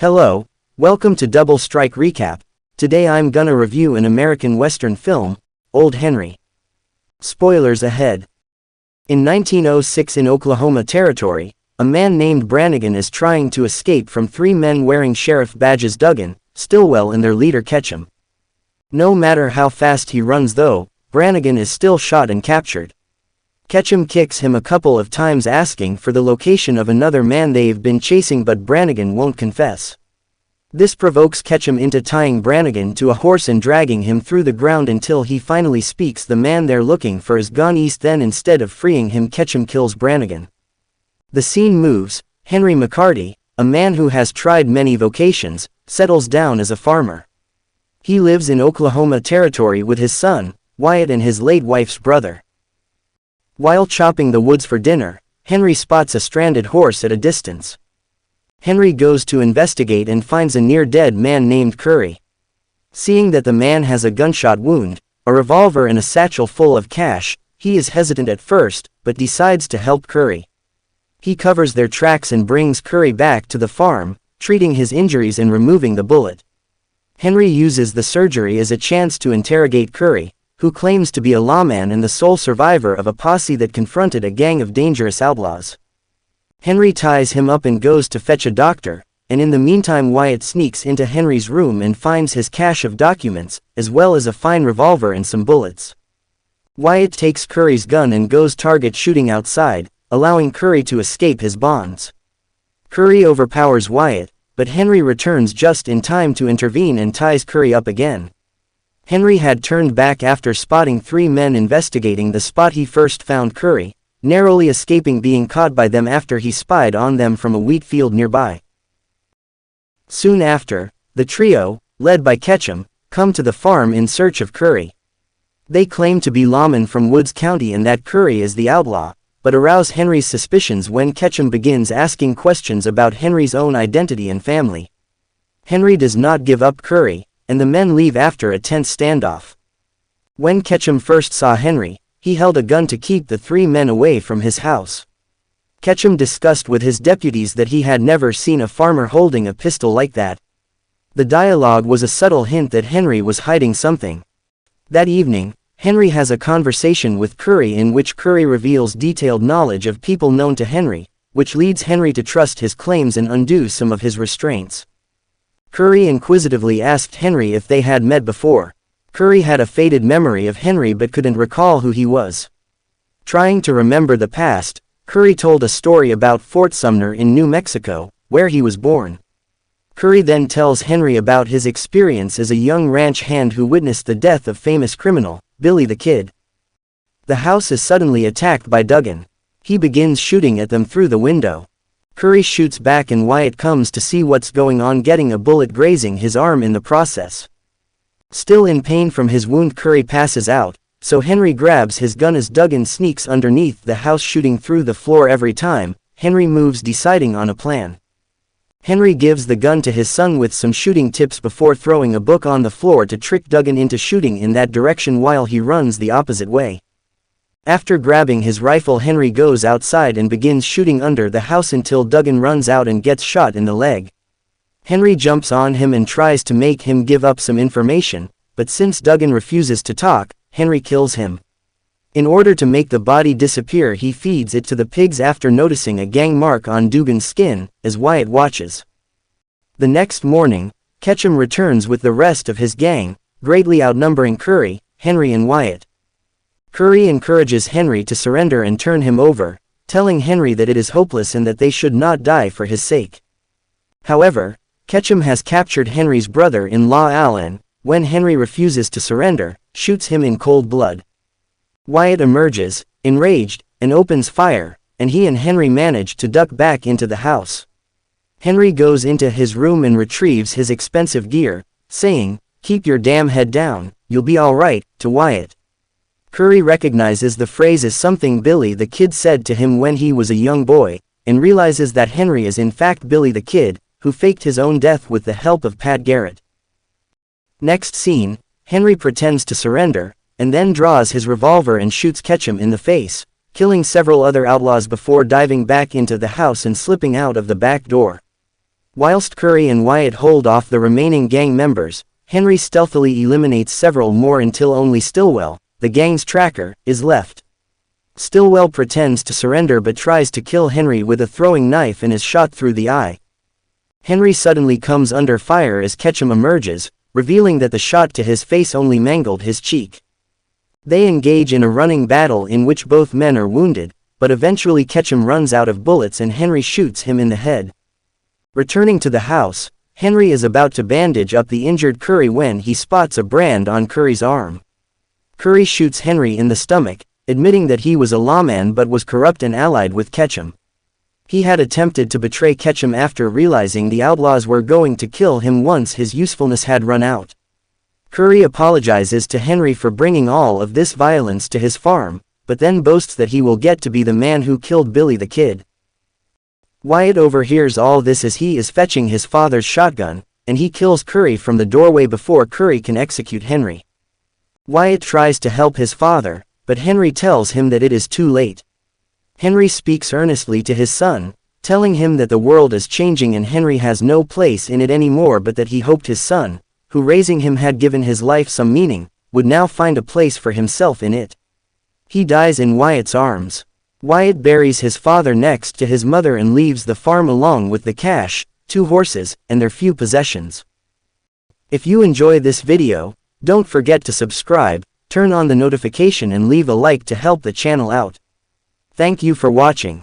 Hello, welcome to Double Strike Recap. Today I'm gonna review an American Western film, Old Henry. Spoilers ahead. In 1906 in Oklahoma Territory, a man named Brannigan is trying to escape from three men wearing sheriff badges: Duggan, Stillwell and their leader Ketchum. No matter how fast he runs though, Brannigan is still shot and captured. Ketchum kicks him a couple of times asking for the location of another man they've been chasing, but Brannigan won't confess. This provokes Ketchum into tying Brannigan to a horse and dragging him through the ground until he finally speaks. The man they're looking for is gone east. Then instead of freeing him, Ketchum kills Brannigan. The scene moves. Henry McCarty, a man who has tried many vocations, settles down as a farmer. He lives in Oklahoma Territory with his son, Wyatt, and his late wife's brother. While chopping the woods for dinner, Henry spots a stranded horse at a distance. Henry goes to investigate and finds a near-dead man named Curry. Seeing that the man has a gunshot wound, a revolver and a satchel full of cash, he is hesitant at first, but decides to help Curry. He covers their tracks and brings Curry back to the farm, treating his injuries and removing the bullet. Henry uses the surgery as a chance to interrogate Curry, who claims to be a lawman and the sole survivor of a posse that confronted a gang of dangerous outlaws. Henry ties him up and goes to fetch a doctor, and in the meantime Wyatt sneaks into Henry's room and finds his cache of documents, as well as a fine revolver and some bullets. Wyatt takes Curry's gun and goes target shooting outside, allowing Curry to escape his bonds. Curry overpowers Wyatt, but Henry returns just in time to intervene and ties Curry up again. Henry had turned back after spotting three men investigating the spot he first found Curry, narrowly escaping being caught by them after he spied on them from a wheat field nearby. Soon after, the trio, led by Ketchum, come to the farm in search of Curry. They claim to be lawmen from Woods County and that Curry is the outlaw, but arouse Henry's suspicions when Ketchum begins asking questions about Henry's own identity and family. Henry does not give up Curry, and the men leave after a tense standoff. When Ketchum first saw Henry, he held a gun to keep the three men away from his house. Ketchum discussed with his deputies that he had never seen a farmer holding a pistol like that. The dialogue was a subtle hint that Henry was hiding something. That evening, Henry has a conversation with Curry in which Curry reveals detailed knowledge of people known to Henry, which leads Henry to trust his claims and undo some of his restraints. Curry inquisitively asked Henry if they had met before. Curry had a faded memory of Henry but couldn't recall who he was. Trying to remember the past, Curry told a story about Fort Sumner in New Mexico, where he was born. Curry then tells Henry about his experience as a young ranch hand who witnessed the death of famous criminal, Billy the Kid. The house is suddenly attacked by Duggan. He begins shooting at them through the window. Curry shoots back and Wyatt comes to see what's going on, getting a bullet grazing his arm in the process. Still in pain from his wound, Curry passes out, so Henry grabs his gun as Duggan sneaks underneath the house, shooting through the floor every time. Henry moves, deciding on a plan. Henry gives the gun to his son with some shooting tips before throwing a book on the floor to trick Duggan into shooting in that direction while he runs the opposite way. After grabbing his rifle, Henry goes outside and begins shooting under the house until Duggan runs out and gets shot in the leg. Henry jumps on him and tries to make him give up some information, but since Duggan refuses to talk, Henry kills him. In order to make the body disappear, he feeds it to the pigs after noticing a gang mark on Duggan's skin, as Wyatt watches. The next morning, Ketchum returns with the rest of his gang, greatly outnumbering Curry, Henry and Wyatt. Curry encourages Henry to surrender and turn him over, telling Henry that it is hopeless and that they should not die for his sake. However, Ketchum has captured Henry's brother-in-law Allen. When Henry refuses to surrender, shoots him in cold blood. Wyatt emerges, enraged, and opens fire, and he and Henry manage to duck back into the house. Henry goes into his room and retrieves his expensive gear, saying, "Keep your damn head down, you'll be all right," to Wyatt. Curry recognizes the phrase as something Billy the Kid said to him when he was a young boy, and realizes that Henry is in fact Billy the Kid, who faked his own death with the help of Pat Garrett. Next scene, Henry pretends to surrender, and then draws his revolver and shoots Ketchum in the face, killing several other outlaws before diving back into the house and slipping out of the back door. Whilst Curry and Wyatt hold off the remaining gang members, Henry stealthily eliminates several more until only Stillwell, the gang's tracker, is left. Stillwell pretends to surrender but tries to kill Henry with a throwing knife and is shot through the eye. Henry suddenly comes under fire as Ketchum emerges, revealing that the shot to his face only mangled his cheek. They engage in a running battle in which both men are wounded, but eventually Ketchum runs out of bullets and Henry shoots him in the head. Returning to the house, Henry is about to bandage up the injured Curry when he spots a brand on Curry's arm. Curry shoots Henry in the stomach, admitting that he was a lawman but was corrupt and allied with Ketchum. He had attempted to betray Ketchum after realizing the outlaws were going to kill him once his usefulness had run out. Curry apologizes to Henry for bringing all of this violence to his farm, but then boasts that he will get to be the man who killed Billy the Kid. Wyatt overhears all this as he is fetching his father's shotgun, and he kills Curry from the doorway before Curry can execute Henry. Wyatt tries to help his father, but Henry tells him that it is too late. Henry speaks earnestly to his son, telling him that the world is changing and Henry has no place in it anymore, but that he hoped his son, who raising him had given his life some meaning, would now find a place for himself in it. He dies in Wyatt's arms. Wyatt buries his father next to his mother and leaves the farm along with the cash, 2 horses, and their few possessions. If you enjoy this video, don't forget to subscribe, turn on the notification and leave a like to help the channel out. Thank you for watching.